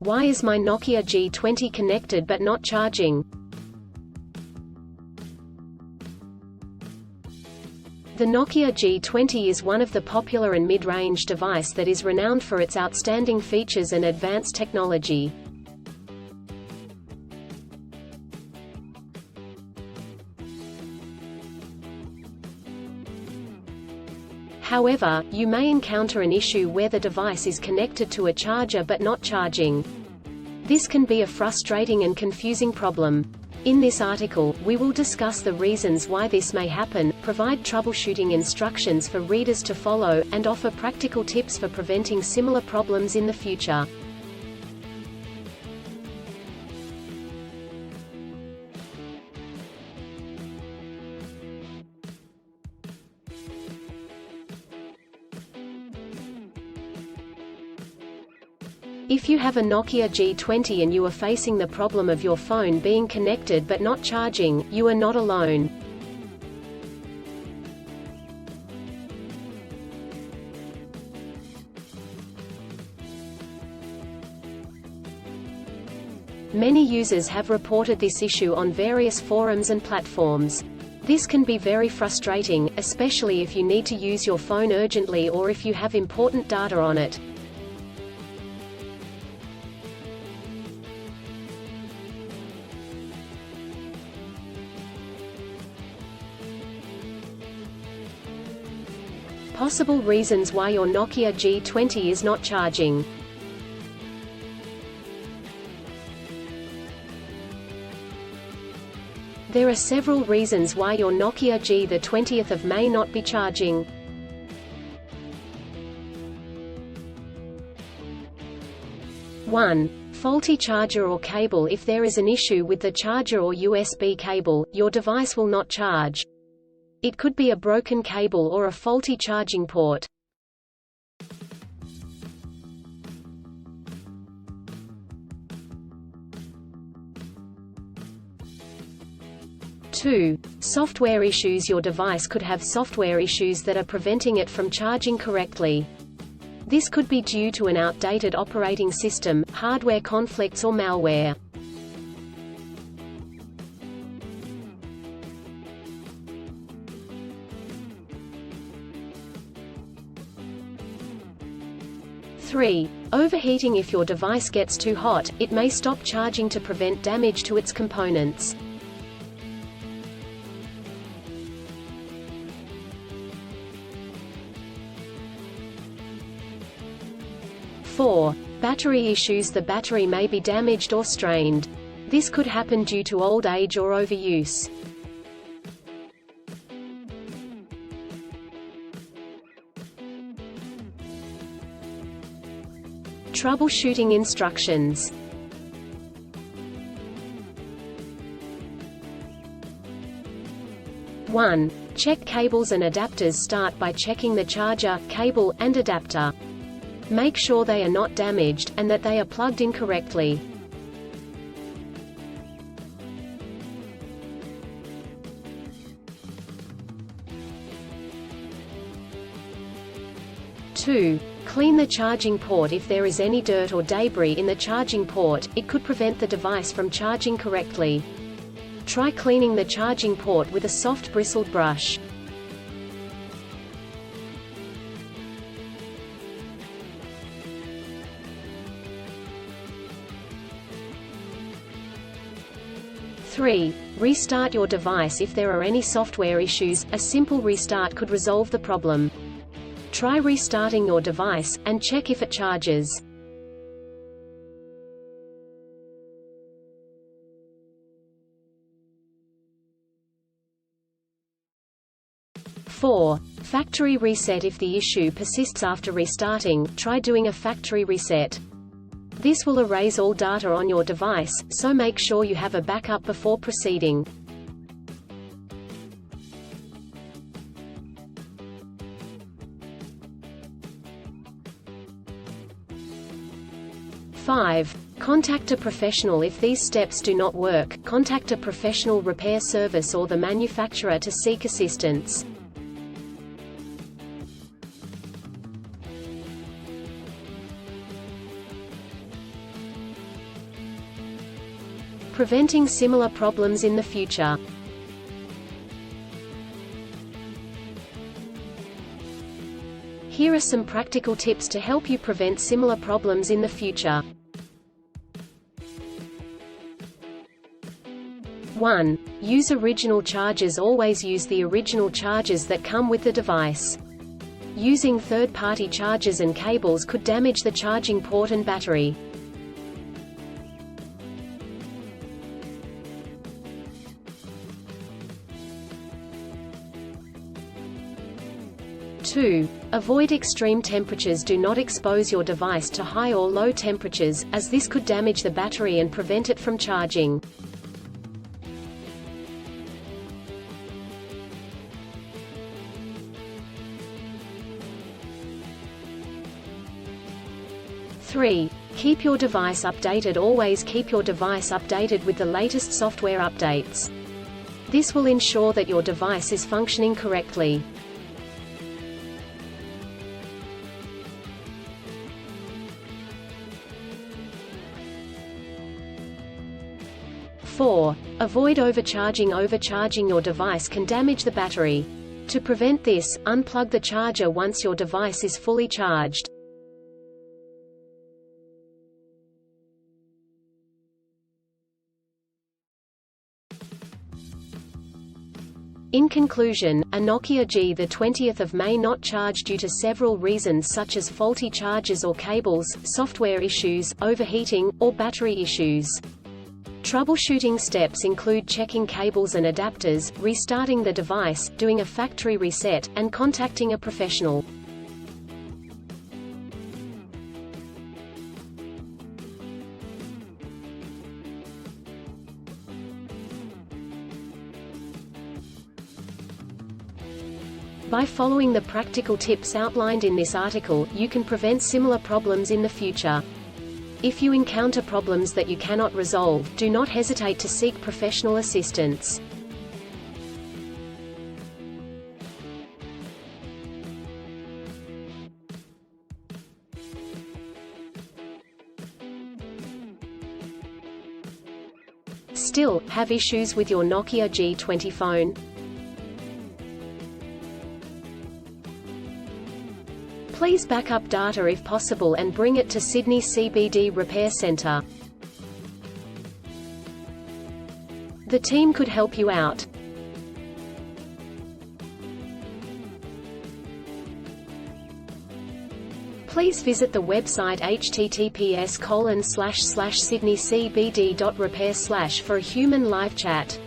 Why is my Nokia G20 connected but not charging? The Nokia G20 is one of the popular and mid-range device that is renowned for its outstanding features and advanced technology. However, you may encounter an issue where the device is connected to a charger but not charging. This can be a frustrating and confusing problem. In this article, we will discuss the reasons why this may happen, provide troubleshooting instructions for readers to follow, and offer practical tips for preventing similar problems in the future. If you have a Nokia G20 and you are facing the problem of your phone being connected but not charging, you are not alone. Many users have reported this issue on various forums and platforms. This can be very frustrating, especially if you need to use your phone urgently or if you have important data on it. Possible reasons why your Nokia G20 is not charging. There are several reasons why your Nokia G20 may not be charging. (1) Faulty charger or cable. If there is an issue with the charger or USB cable, your device will not charge. It could be a broken cable or a faulty charging port. (2) Software issues. Your device could have software issues that are preventing it from charging correctly. This could be due to an outdated operating system, hardware conflicts or malware. (3) Overheating. If your device gets too hot, it may stop charging to prevent damage to its components. (4) Battery issues. The battery may be damaged or strained. This could happen due to old age or overuse. Troubleshooting instructions. (1) Check cables and adapters. Start by checking the charger, cable, and adapter. Make sure they are not damaged, and that they are plugged in correctly. (2) Clean the charging port. If there is any dirt or debris in the charging port, it could prevent the device from charging correctly. Try cleaning the charging port with a soft bristled brush. (3) Restart your device. If there are any software issues, a simple restart could resolve the problem. Try restarting your device, and check if it charges. (4) Factory reset. If the issue persists after restarting, try doing a factory reset. This will erase all data on your device, so make sure you have a backup before proceeding. (5) Contact a professional. If these steps do not work, contact a professional repair service or the manufacturer to seek assistance. Preventing similar problems in the future. Here are some practical tips to help you prevent similar problems in the future. 1. Use original chargers. Always use the original chargers that come with the device. Using third-party chargers and cables could damage the charging port and battery. 2. Avoid extreme temperatures. Do not expose your device to high or low temperatures, as this could damage the battery and prevent it from charging. Three. Keep your device updated. Always keep your device updated with the latest software updates. This will ensure that your device is functioning correctly. 4. Avoid overcharging. Overcharging your device can damage the battery. To prevent this, unplug the charger once your device is fully charged. In conclusion, a Nokia G20 may not charge due to several reasons such as faulty chargers or cables, software issues, overheating, or battery issues. Troubleshooting steps include checking cables and adapters, restarting the device, doing a factory reset, and contacting a professional. By following the practical tips outlined in this article, you can prevent similar problems in the future. If you encounter problems that you cannot resolve, do not hesitate to seek professional assistance. Still, have issues with your Nokia G20 phone? Please back up data if possible and bring it to Sydney CBD Repair Centre. The team could help you out. Please visit the website https://sydneycbd.repair/ for a human live chat.